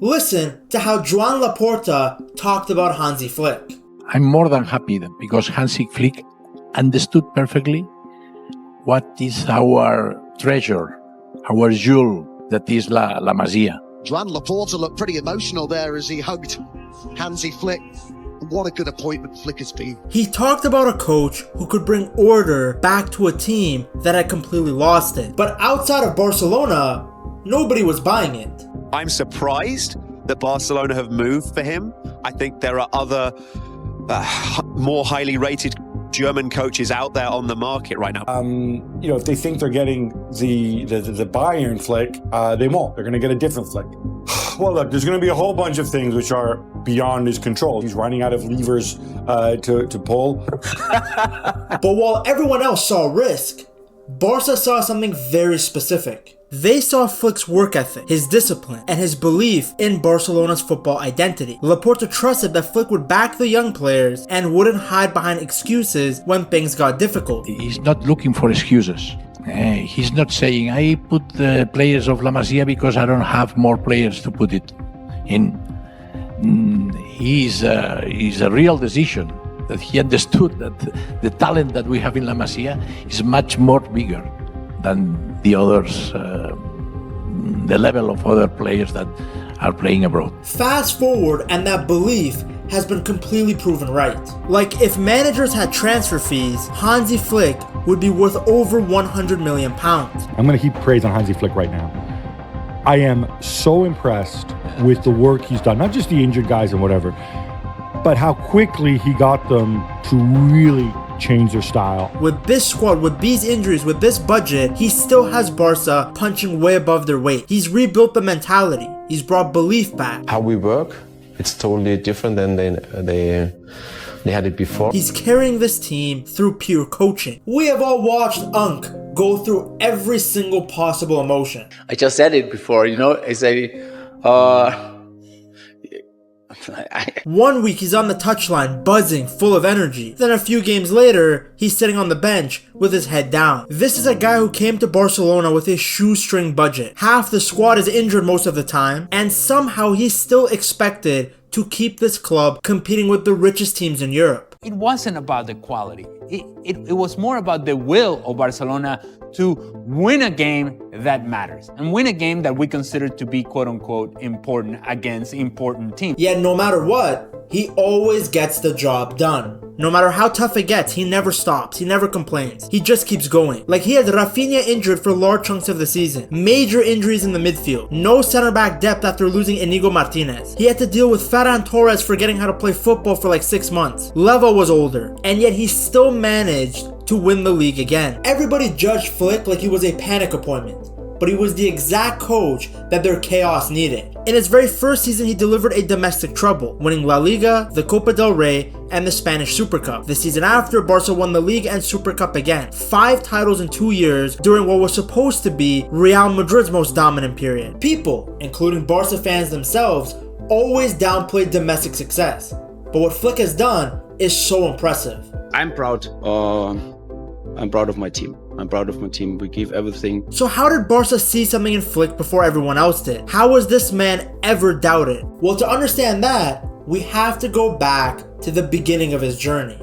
Listen to how Joan Laporta talked about Hansi Flick. I'm more than happy because Hansi Flick understood perfectly what is our treasure, our jewel, that is La Masia. Joan Laporta looked pretty emotional there as he hugged Hansi Flick. What a good appointment Flick has been. He talked about a coach who could bring order back to a team that had completely lost it. But outside of Barcelona, nobody was buying it. I'm surprised that Barcelona have moved for him. I think there are other more highly rated German coaches out there on the market right now. If they think they're getting the Bayern Flick, they won't. They're going to get a different Flick. Well, look, there's going to be a whole bunch of things which are beyond his control. He's running out of levers to pull. But while everyone else saw risk, Barca saw something very specific. They saw Flick's work ethic, his discipline, and his belief in Barcelona's football identity. Laporta trusted that Flick would back the young players and wouldn't hide behind excuses when things got difficult. He's not looking for excuses. He's not saying, I put the players of La Masia because I don't have more players to put it in. He's a real decision that he understood that the talent that we have in La Masia is much more bigger than the others, the level of other players that are playing abroad. Fast forward, and that belief has been completely proven right. Like, if managers had transfer fees, Hansi Flick would be worth over £100 million. I'm going to heap praise on Hansi Flick right now. I am so impressed with the work he's done, not just the injured guys and whatever, but how quickly he got them to really change their style. With this squad, with these injuries, with this budget, he still has Barca punching way above their weight. He's rebuilt the mentality. He's brought belief back. How we work, it's totally different than they had it before. He's carrying this team through pure coaching. We have all watched Unk go through every single possible emotion. I just said it before, I say, 1 week he's on the touchline, buzzing, full of energy. Then a few games later, he's sitting on the bench with his head down. This is a guy who came to Barcelona with a shoestring budget. Half the squad is injured most of the time, and somehow he's still expected to keep this club competing with the richest teams in Europe. It wasn't about the quality. It was more about the will of Barcelona to win a game that matters and win a game that we consider to be quote-unquote important against important teams. Yet no matter what, he always gets the job done. No matter how tough it gets, he never stops, he never complains. He just keeps going. Like, he had Rafinha injured for large chunks of the season. Major injuries in the midfield. No center back depth after losing Inigo Martinez. He had to deal with Ferran Torres forgetting how to play football for like 6 months. Leva was older. And yet he still managed to win the league again. Everybody judged Flick like he was a panic appointment, but he was the exact coach that their chaos needed. In his very first season, he delivered a domestic trouble, winning La Liga, the Copa del Rey, and the Spanish Super Cup. The season after, Barca won the league and Super Cup again. 5 titles in 2 years during what was supposed to be Real Madrid's most dominant period. People, including Barca fans themselves, always downplayed domestic success, but what Flick has done is so impressive. I'm proud of my team. I'm proud of my team. We give everything. So how did Barca see something in Flick before everyone else did? How was this man ever doubted? Well, to understand that, we have to go back to the beginning of his journey.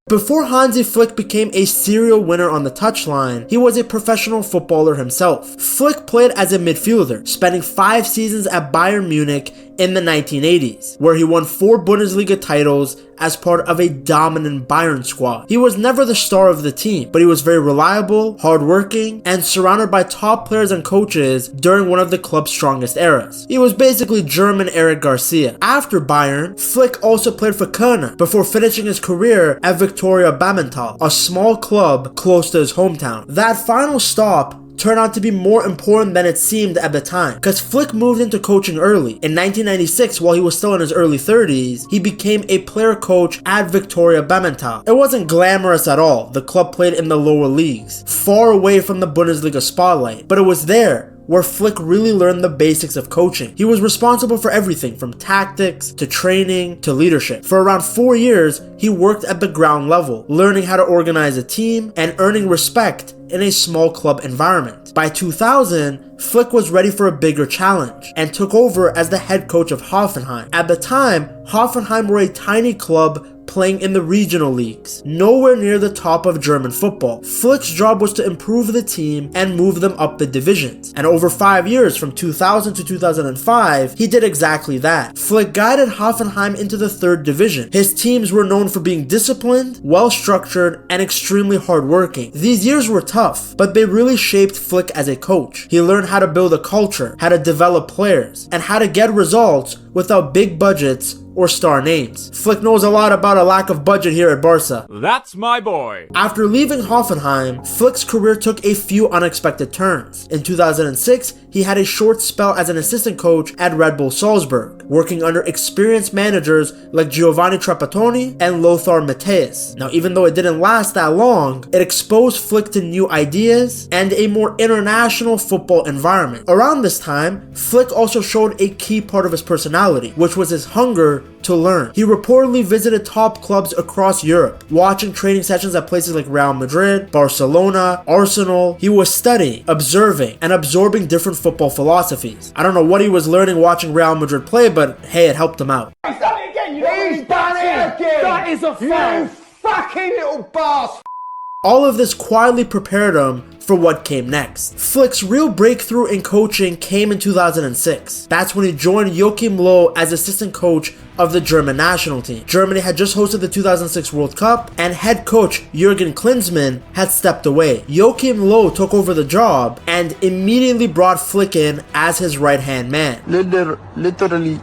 Before Hansi Flick became a serial winner on the touchline, he was a professional footballer himself. Flick played as a midfielder, spending 5 seasons at Bayern Munich in the 1980s, where he won 4 Bundesliga titles as part of a dominant Bayern squad. He was never the star of the team, but he was very reliable, hardworking, and surrounded by top players and coaches during one of the club's strongest eras. He was basically German Eric Garcia. After Bayern, Flick also played for Köln before finishing his career at Viktoria Bammental, a small club close to his hometown. That final stop turned out to be more important than it seemed at the time, because Flick moved into coaching early. In 1996, while he was still in his early 30s, he became a player coach at Viktoria Bammental. It wasn't glamorous at all. The club played in the lower leagues, far away from the Bundesliga spotlight, but it was there where Flick really learned the basics of coaching. He was responsible for everything from tactics to training to leadership. For around 4 years, he worked at the ground level, learning how to organize a team and earning respect in a small club environment. By 2000, Flick was ready for a bigger challenge and took over as the head coach of Hoffenheim. At the time, Hoffenheim were a tiny club playing in the regional leagues, nowhere near the top of German football. Flick's job was to improve the team and move them up the divisions. And over 5 years, from 2000 to 2005, he did exactly that. Flick guided Hoffenheim into the 3rd division. His teams were known for being disciplined, well-structured, and extremely hardworking. These years were tough, but they really shaped Flick as a coach. He learned how to build a culture, how to develop players, and how to get results without big budgets or star names. Flick knows a lot about a lack of budget here at Barça. That's my boy. After leaving Hoffenheim, Flick's career took a few unexpected turns. In 2006, he had a short spell as an assistant coach at Red Bull Salzburg, working under experienced managers like Giovanni Trapattoni and Lothar Matthäus. Now, even though it didn't last that long, it exposed Flick to new ideas and a more international football environment. Around this time, Flick also showed a key part of his personality, which was his hunger to learn. He reportedly visited top clubs across Europe, watching training sessions at places like Real Madrid, Barcelona, Arsenal. He was studying, observing, and absorbing different football philosophies. I don't know what he was learning watching Real Madrid play, but hey, it helped him out. He's done it again! He's done it again! That is a foul! You fucking little bastard! All of this quietly prepared him for what came next. Flick's real breakthrough in coaching came in 2006. That's when he joined Joachim Löw as assistant coach of the German national team. Germany had just hosted the 2006 World Cup, and head coach Jürgen Klinsmann had stepped away. Joachim Löw took over the job and immediately brought Flick in as his right-hand man. Literally.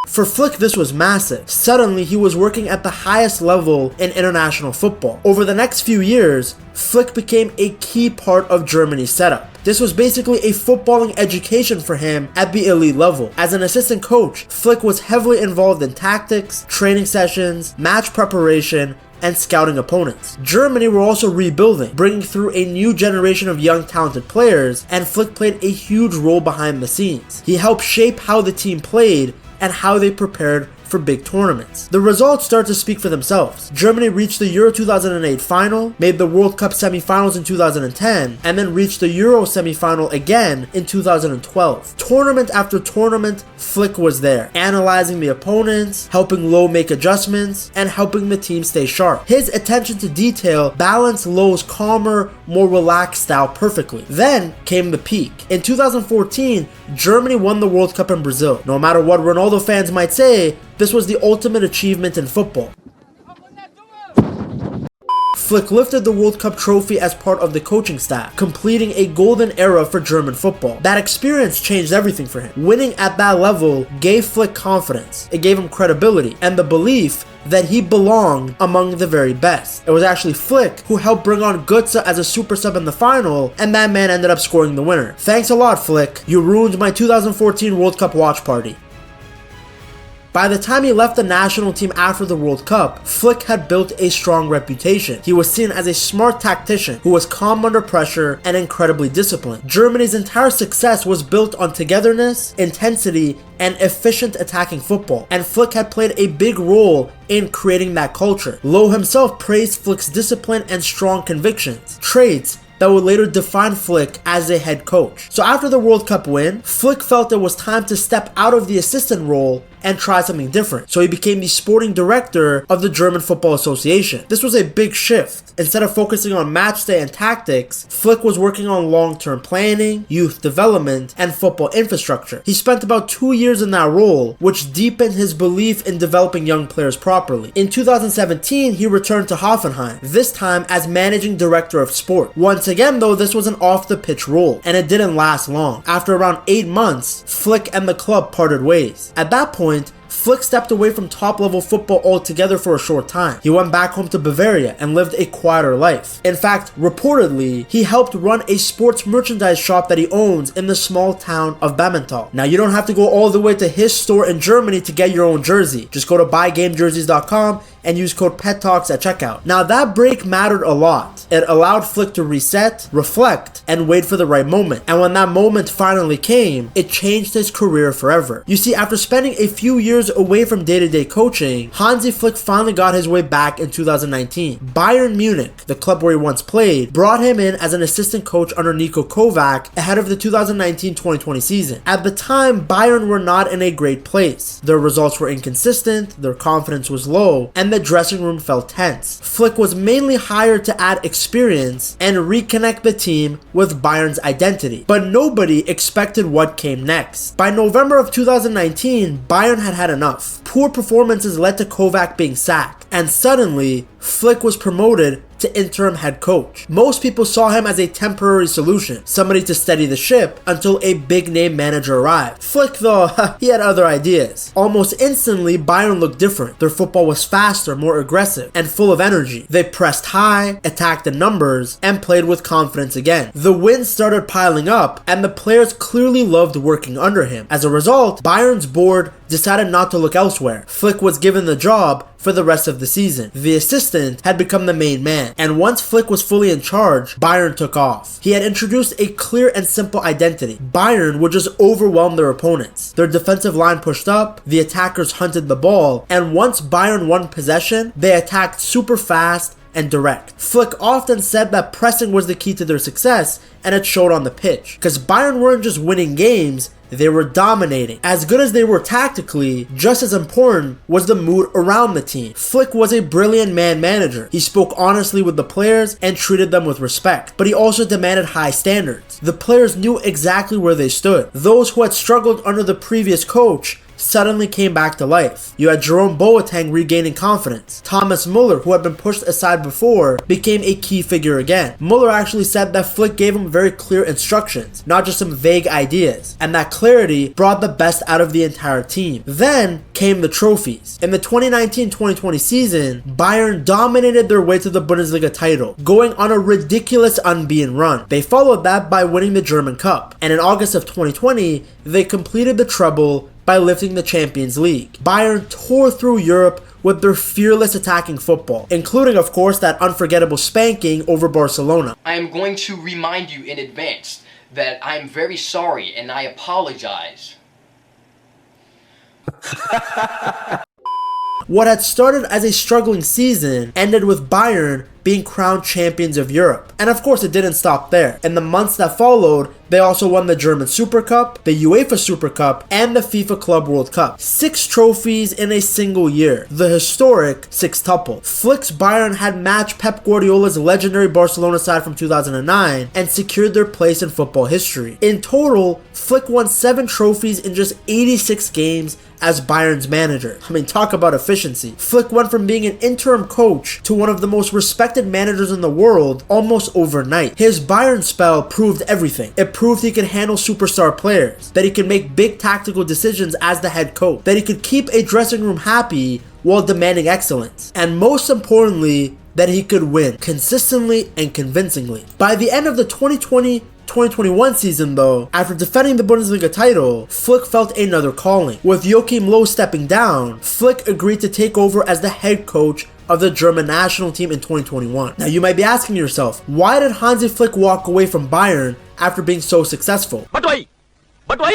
For Flick, this was massive. Suddenly, he was working at the highest level in international football. Over the next few years, Flick became a key part of Germany's setup. This was basically a footballing education for him at the elite level. As an assistant coach, Flick was heavily involved in tactics, training sessions, match preparation, and scouting opponents. Germany were also rebuilding, bringing through a new generation of young talented players, and Flick played a huge role behind the scenes. He helped shape how the team played and how they prepared for big tournaments. The results start to speak for themselves. Germany reached the Euro 2008 final, made the World Cup semifinals in 2010, and then reached the Euro semifinal again in 2012. Tournament after tournament, Flick was there, analyzing the opponents, helping Löw make adjustments, and helping the team stay sharp. His attention to detail balanced Löw's calmer, more relaxed style perfectly. Then came the peak. In 2014, Germany won the World Cup in Brazil. No matter what Ronaldo fans might say, this was the ultimate achievement in football. Flick lifted the World Cup trophy as part of the coaching staff, completing a golden era for German football. That experience changed everything for him. Winning at that level gave Flick confidence, it gave him credibility, and the belief that he belonged among the very best. It was actually Flick who helped bring on Götze as a super sub in the final, and that man ended up scoring the winner. Thanks a lot, Flick. You ruined my 2014 World Cup watch party. By the time he left the national team after the World Cup, Flick had built a strong reputation. He was seen as a smart tactician who was calm under pressure and incredibly disciplined. Germany's entire success was built on togetherness, intensity, and efficient attacking football, and Flick had played a big role in creating that culture. Löw himself praised Flick's discipline and strong convictions, traits that would later define Flick as a head coach. So after the World Cup win, Flick felt it was time to step out of the assistant role and try something different. So he became the sporting director of the German Football Association. This was a big shift. Instead of focusing on match day and tactics, Flick was working on long-term planning, youth development, and football infrastructure. He spent about 2 years in that role, which deepened his belief in developing young players properly. In 2017, he returned to Hoffenheim, this time as managing director of sport. Once again though, this was an off-the-pitch role, and it didn't last long. After around 8 months, Flick and the club parted ways. At that point, Flick stepped away from top-level football altogether for a short time. He went back home to Bavaria and lived a quieter life. In fact, reportedly, he helped run a sports merchandise shop that he owns in the small town of Bammental. Now, you don't have to go all the way to his store in Germany to get your own jersey. Just go to buygamejerseys.com and use code PETTALKS at checkout. Now, that break mattered a lot. It allowed Flick to reset, reflect, and wait for the right moment. And when that moment finally came, it changed his career forever. You see, after spending a few years away from day-to-day coaching, Hansi Flick finally got his way back in 2019. Bayern Munich, the club where he once played, brought him in as an assistant coach under Niko Kovac ahead of the 2019-2020 season. At the time, Bayern were not in a great place. Their results were inconsistent, their confidence was low, and the dressing room felt tense. Flick was mainly hired to add experience and reconnect the team with Bayern's identity, but nobody expected what came next. By November of 2019, Bayern had had enough. Poor performances led to Kovac being sacked, and suddenly, Flick was promoted to interim head coach. Most people saw him as a temporary solution, somebody to steady the ship until a big name manager arrived. Flick, though, he had other ideas. Almost instantly, Bayern looked different. Their football was faster, more aggressive, and full of energy. They pressed high, attacked in numbers, and played with confidence again. The wins started piling up, and the players clearly loved working under him. As a result, Bayern's board decided not to look elsewhere. Flick was given the job for the rest of the season. The assistant had become the main man, and once Flick was fully in charge, Bayern took off. He had introduced a clear and simple identity. Bayern would just overwhelm their opponents. Their defensive line pushed up, the attackers hunted the ball, and once Bayern won possession, they attacked super fast and direct. Flick often said that pressing was the key to their success, and it showed on the pitch. Because Bayern weren't just winning games, they were dominating. As good as they were tactically, just as important was the mood around the team. Flick was a brilliant man manager. He spoke honestly with the players and treated them with respect, but he also demanded high standards. The players knew exactly where they stood. Those who had struggled under the previous coach suddenly came back to life. You had Jerome Boateng regaining confidence. Thomas Muller, who had been pushed aside before, became a key figure again. Muller actually said that Flick gave him very clear instructions, not just some vague ideas, and that clarity brought the best out of the entire team. Then came the trophies. In the 2019-2020 season, Bayern dominated their way to the Bundesliga title, going on a ridiculous unbeaten run. They followed that by winning the German Cup, and in August of 2020, they completed the treble by lifting the Champions League. Bayern tore through Europe with their fearless attacking football, including, of course, that unforgettable spanking over Barcelona. I am going to remind you in advance that I am very sorry and I apologize. What had started as a struggling season ended with Bayern being crowned champions of Europe. And of course, it didn't stop there. In the months that followed, they also won the German Super Cup, the UEFA Super Cup, and the FIFA Club World Cup. 6 trophies in a single year. The historic sextuple. Flick's Bayern had matched Pep Guardiola's legendary Barcelona side from 2009 and secured their place in football history. In total, Flick won 7 trophies in just 86 games as Bayern's manager. I mean, talk about efficiency. Flick went from being an interim coach to one of the most respected managers in the world almost overnight. His Bayern spell proved everything. It proved he could handle superstar players, that he could make big tactical decisions as the head coach, that he could keep a dressing room happy while demanding excellence, and most importantly, that he could win consistently and convincingly. By the end of the 2020-2021 season though, after defending the Bundesliga title, Flick felt another calling. With Joachim Löw stepping down, Flick agreed to take over as the head coach of the German national team in 2021. Now you might be asking yourself, why did Hansi Flick walk away from Bayern after being so successful?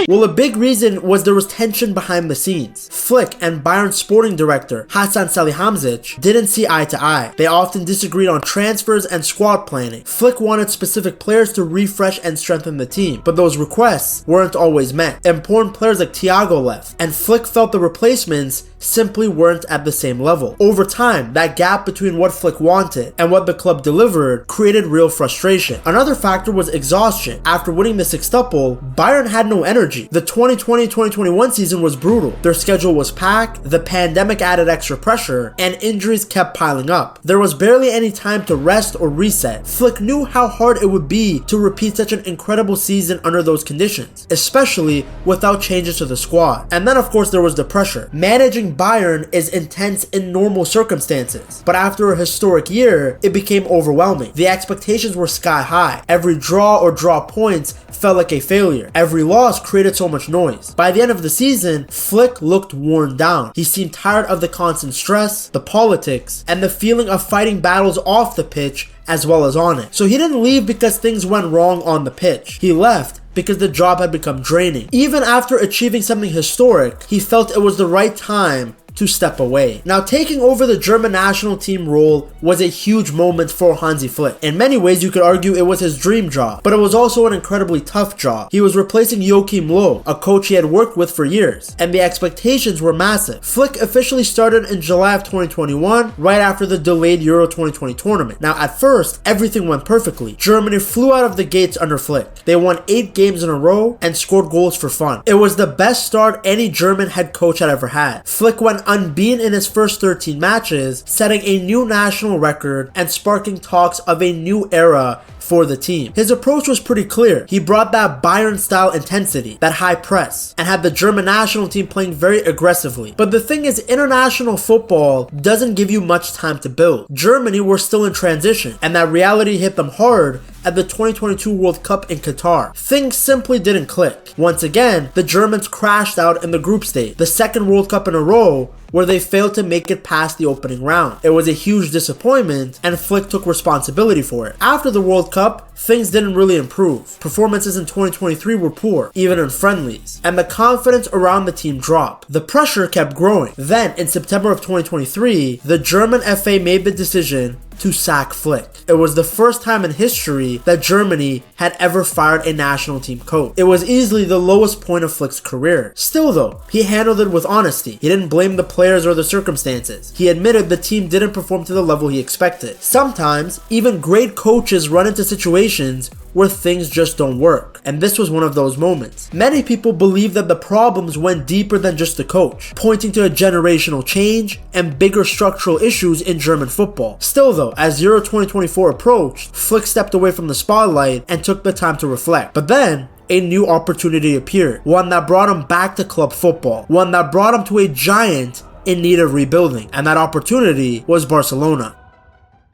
Well, a big reason was there was tension behind the scenes. Flick and Bayern's sporting director, Hasan Salihamidzic, didn't see eye to eye. They often disagreed on transfers and squad planning. Flick wanted specific players to refresh and strengthen the team, but those requests weren't always met. Important players like Thiago left, and Flick felt the replacements simply weren't at the same level. Over time, that gap between what Flick wanted and what the club delivered created real frustration. Another factor was exhaustion. After winning the sextuple, Bayern had no energy. The 2020-2021 season was brutal. Their schedule was packed, the pandemic added extra pressure, and injuries kept piling up. There was barely any time to rest or reset. Flick knew how hard it would be to repeat such an incredible season under those conditions, especially without changes to the squad. And then of course there was the pressure. Managing Bayern is intense in normal circumstances, but after a historic year, it became overwhelming. The expectations were sky high. Every draw or draw points felt like a failure. Every loss created so much noise. By the end of the season, Flick looked worn down. He seemed tired of the constant stress, the politics, and the feeling of fighting battles off the pitch as well as on it. So he didn't leave because things went wrong on the pitch. He left because the job had become draining. Even after achieving something historic, he felt it was the right time to step away. Now, taking over the German national team role was a huge moment for Hansi Flick. In many ways, you could argue it was his dream job, but it was also an incredibly tough job. He was replacing Joachim Löw, a coach he had worked with for years, and the expectations were massive. Flick officially started in July of 2021, right after the delayed Euro 2020 tournament. Now, at first, everything went perfectly. Germany flew out of the gates under Flick. They won 8 games in a row and scored goals for fun. It was the best start any German head coach had ever had. Flick went unbeaten in his first 13 matches, setting a new national record and sparking talks of a new era for the team. His approach was pretty clear. He brought that Bayern-style intensity, that high press, and had the German national team playing very aggressively. But the thing is, international football doesn't give you much time to build. Germany were still in transition, and that reality hit them hard at the 2022 World Cup in Qatar. Things simply didn't click. Once again, the Germans crashed out in the group stage, the second World Cup in a row where they failed to make it past the opening round. It was a huge disappointment, and Flick took responsibility for it. After the World Cup, things didn't really improve. Performances in 2023 were poor, even in friendlies, and the confidence around the team dropped. The pressure kept growing. Then, in September of 2023, the German FA made the decision to sack Flick. It was the first time in history that Germany had ever fired a national team coach. It was easily the lowest point of Flick's career. Still though, he handled it with honesty. He didn't blame the players or the circumstances. He admitted the team didn't perform to the level he expected. Sometimes, even great coaches run into situations where things just don't work, and this was one of those moments. Many people believe that the problems went deeper than just the coach, pointing to a generational change and bigger structural issues in German football. Still though, as Euro 2024 approached, Flick stepped away from the spotlight and took the time to reflect. But then, a new opportunity appeared, one that brought him back to club football, one that brought him to a giant in need of rebuilding, and that opportunity was Barcelona.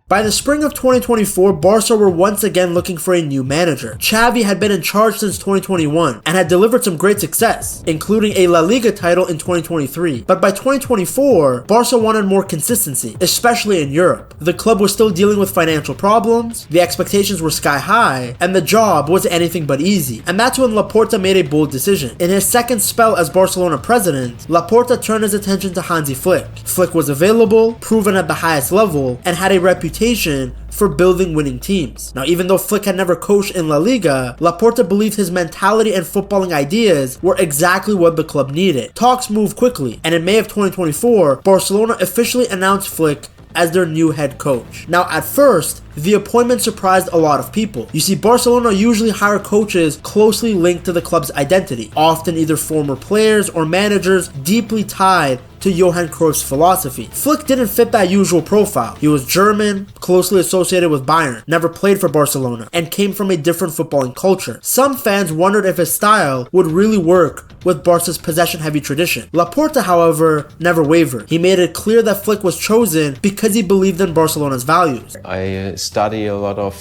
By the spring of 2024, Barca were once again looking for a new manager. Xavi had been in charge since 2021 and had delivered some great success, including a La Liga title in 2023. But by 2024, Barca wanted more consistency, especially in Europe. The club was still dealing with financial problems, the expectations were sky high, and the job was anything but easy. And that's when Laporta made a bold decision. In his second spell as Barcelona president, Laporta turned his attention to Hansi Flick. Flick was available, proven at the highest level, and had a reputation for building winning teams. Now, even though Flick had never coached in La Liga, Laporta believed his mentality and footballing ideas were exactly what the club needed. Talks moved quickly, and in May of 2024, Barcelona officially announced Flick as their new head coach. Now, at first, the appointment surprised a lot of people. You see, Barcelona usually hire coaches closely linked to the club's identity, often either former players or managers deeply tied to Johan Cruyff's philosophy. Flick didn't fit that usual profile. He was German, closely associated with Bayern, never played for Barcelona, and came from a different footballing culture. Some fans wondered if his style would really work with Barca's possession-heavy tradition. Laporta, however, never wavered. He made it clear that Flick was chosen because he believed in Barcelona's values. I study a lot of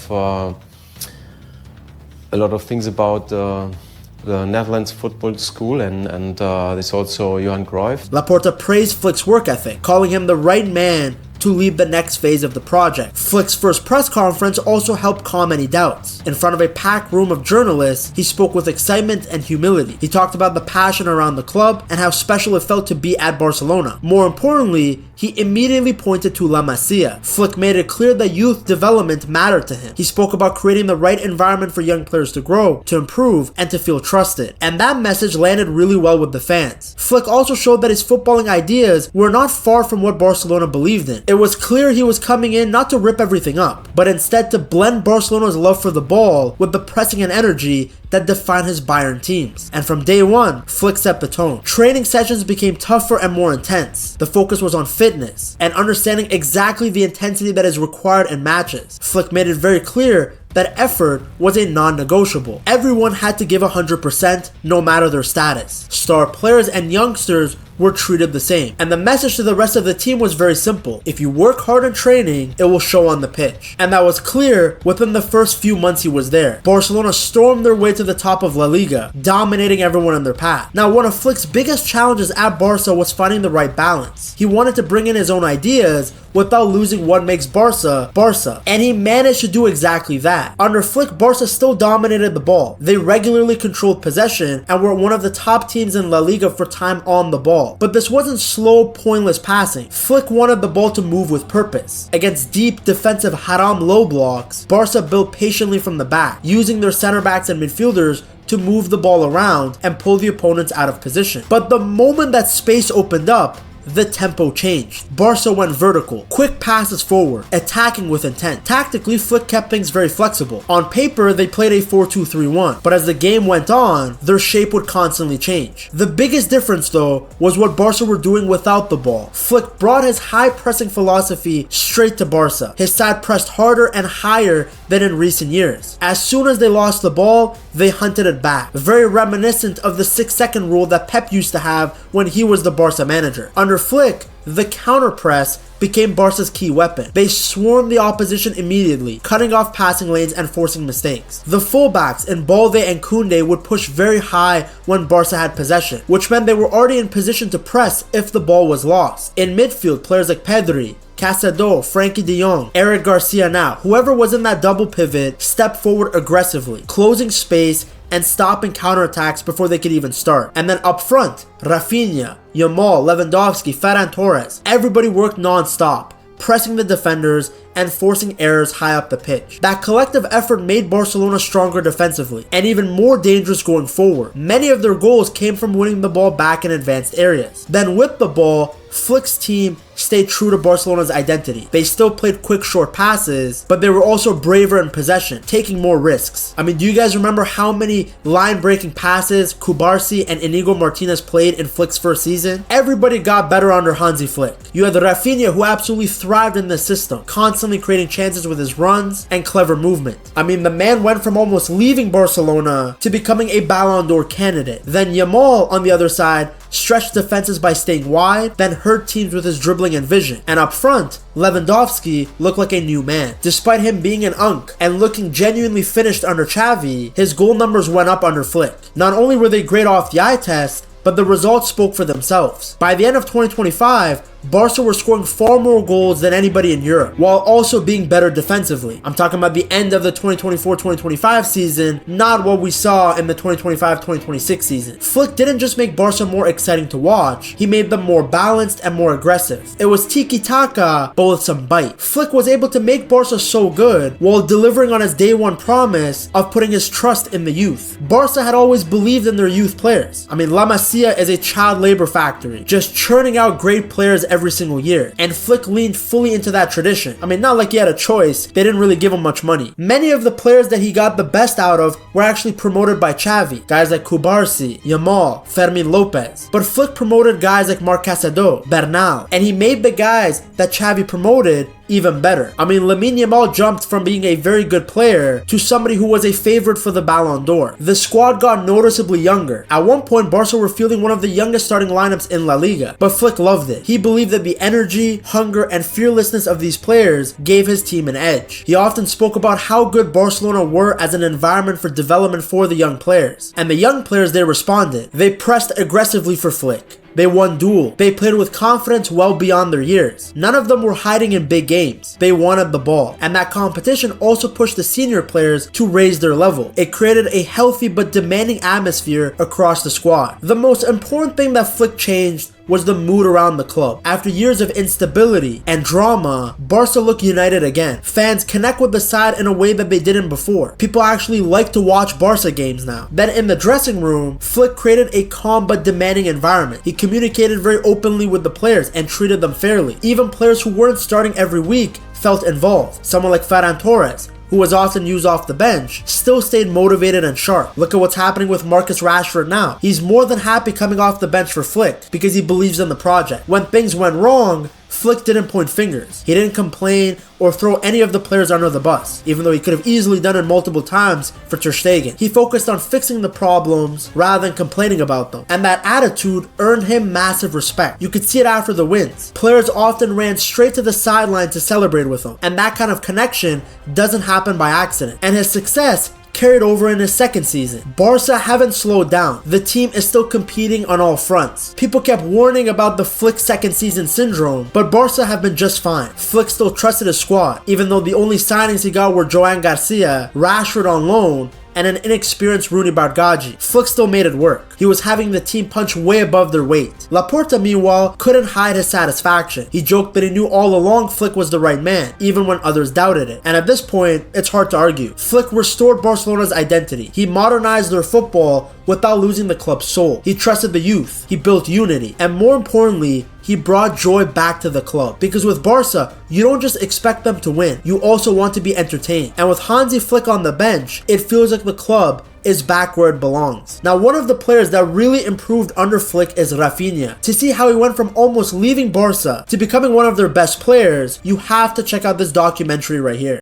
things about the Netherlands football school, and there's also Johan Cruyff. Laporta praised Flick's work ethic, calling him the right man to lead the next phase of the project. Flick's first press conference also helped calm any doubts. In front of a packed room of journalists, he spoke with excitement and humility. He talked about the passion around the club and how special it felt to be at Barcelona. More importantly, he immediately pointed to La Masia. Flick made it clear that youth development mattered to him. He spoke about creating the right environment for young players to grow, to improve, and to feel trusted. And that message landed really well with the fans. Flick also showed that his footballing ideas were not far from what Barcelona believed in. It was clear he was coming in not to rip everything up, but instead to blend Barcelona's love for the ball with the pressing and energy that defined his Bayern teams. And from day one, Flick set the tone. Training sessions became tougher and more intense. The focus was on fitness and understanding exactly the intensity that is required in matches. Flick made it very clear that effort was a non-negotiable. Everyone had to give 100% no matter their status. Star players and youngsters were treated the same. And the message to the rest of the team was very simple. If you work hard in training, it will show on the pitch. And that was clear within the first few months he was there. Barcelona stormed their way to the top of La Liga, dominating everyone in their path. Now, one of Flick's biggest challenges at Barca was finding the right balance. He wanted to bring in his own ideas without losing what makes Barca, Barca. And he managed to do exactly that. Under Flick, Barca still dominated the ball. They regularly controlled possession and were one of the top teams in La Liga for time on the ball. But this wasn't slow, pointless passing. Flick wanted the ball to move with purpose. Against deep, defensive haram low blocks, Barca built patiently from the back, using their center backs and midfielders to move the ball around and pull the opponents out of position. But the moment that space opened up, the tempo changed. Barca went vertical, quick passes forward, attacking with intent. Tactically, Flick kept things very flexible. On paper, they played a 4-2-3-1, but as the game went on, their shape would constantly change. The biggest difference, though, was what Barca were doing without the ball. Flick brought his high-pressing philosophy straight to Barca. His side pressed harder and higher than in recent years. As soon as they lost the ball, they hunted it back. Very reminiscent of the 6-second rule that Pep used to have when he was the Barca manager. Under Flick, the counter press became Barca's key weapon. They swarmed the opposition immediately, cutting off passing lanes and forcing mistakes. The fullbacks in Balde and Koundé would push very high when Barca had possession, which meant they were already in position to press if the ball was lost. In midfield, players like Pedri, Casado, Frankie de Jong, Eric Garcia now, whoever was in that double pivot stepped forward aggressively, closing space and stopping counterattacks before they could even start. And then up front, Rafinha, Yamal, Lewandowski, Ferran Torres, everybody worked non-stop, pressing the defenders and forcing errors high up the pitch. That collective effort made Barcelona stronger defensively and even more dangerous going forward. Many of their goals came from winning the ball back in advanced areas. Then with the ball, Flick's team stayed true to Barcelona's identity. They still played quick short passes, but they were also braver in possession, taking more risks. I mean, do you guys remember how many line-breaking passes Cubarsí and Inigo Martinez played in Flick's first season? Everybody got better under Hansi Flick. You had Rafinha, who absolutely thrived in this system, constantly creating chances with his runs and clever movement. I mean, the man went from almost leaving Barcelona to becoming a Ballon d'Or candidate. Then Yamal, on the other side, stretched defenses by staying wide, then hurt teams with his dribbling and vision. And up front, Lewandowski looked like a new man. Despite him being an unk and looking genuinely finished under Xavi, his goal numbers went up under Flick. Not only were they great off the eye test, but the results spoke for themselves. By the end of 2025, Barca were scoring far more goals than anybody in Europe, while also being better defensively. I'm talking about the end of the 2024-2025 season, not what we saw in the 2025-2026 season. Flick didn't just make Barca more exciting to watch, he made them more balanced and more aggressive. It was tiki-taka, but with some bite. Flick was able to make Barca so good, while delivering on his day one promise of putting his trust in the youth. Barca had always believed in their youth players. I mean, La Masia is a child labor factory, just churning out great players every single year, and Flick leaned fully into that tradition. I mean, not like he had a choice, they didn't really give him much money. Many of the players that he got the best out of were actually promoted by Xavi, guys like Cubarsí, Yamal, Fermin Lopez. But Flick promoted guys like Marc Casado, Bernal, and he made the guys that Xavi promoted even better. I mean, Lamine Yamal jumped from being a very good player to somebody who was a favorite for the Ballon d'Or. The squad got noticeably younger. At one point, Barca were fielding one of the youngest starting lineups in La Liga, but Flick loved it. He believed that the energy, hunger, and fearlessness of these players gave his team an edge. He often spoke about how good Barcelona were as an environment for development for the young players. And the young players, they responded. They pressed aggressively for Flick. They won duel. They played with confidence well beyond their years. None of them were hiding in big games. They wanted the ball. And that competition also pushed the senior players to raise their level. It created a healthy but demanding atmosphere across the squad. The most important thing that Flick changed was the mood around the club. After years of instability and drama, Barca look united again. Fans connect with the side in a way that they didn't before. People actually like to watch Barca games now. Then in the dressing room, Flick created a calm but demanding environment. He communicated very openly with the players and treated them fairly. Even players who weren't starting every week felt involved. Someone like Ferran Torres, who was often used off the bench, still stayed motivated and sharp. Look at what's happening with Marcus Rashford now. He's more than happy coming off the bench for Flick because he believes in the project. When things went wrong, Flick didn't point fingers. He didn't complain or throw any of the players under the bus, even though he could have easily done it multiple times for Ter Stegen. He focused on fixing the problems rather than complaining about them, and that attitude earned him massive respect. You could see it after the wins. Players often ran straight to the sideline to celebrate with him, and that kind of connection doesn't happen by accident. And his success carried over in his second season. Barca haven't slowed down. The team is still competing on all fronts. People kept warning about the Flick second season syndrome, but Barca have been just fine. Flick still trusted his squad, even though the only signings he got were Joan Garcia, Rashford on loan, and an inexperienced Rooney Bargaji. Flick still made it work. He was having the team punch way above their weight. Laporta, meanwhile, couldn't hide his satisfaction. He joked that he knew all along Flick was the right man, even when others doubted it. And at this point, it's hard to argue. Flick restored Barcelona's identity. He modernized their football without losing the club's soul. He trusted the youth. He built unity. And more importantly, he brought joy back to the club. Because with Barca, you don't just expect them to win, you also want to be entertained. And with Hansi Flick on the bench, it feels like the club is back where it belongs. Now, one of the players that really improved under Flick is Rafinha. To see how he went from almost leaving Barca to becoming one of their best players, you have to check out this documentary right here.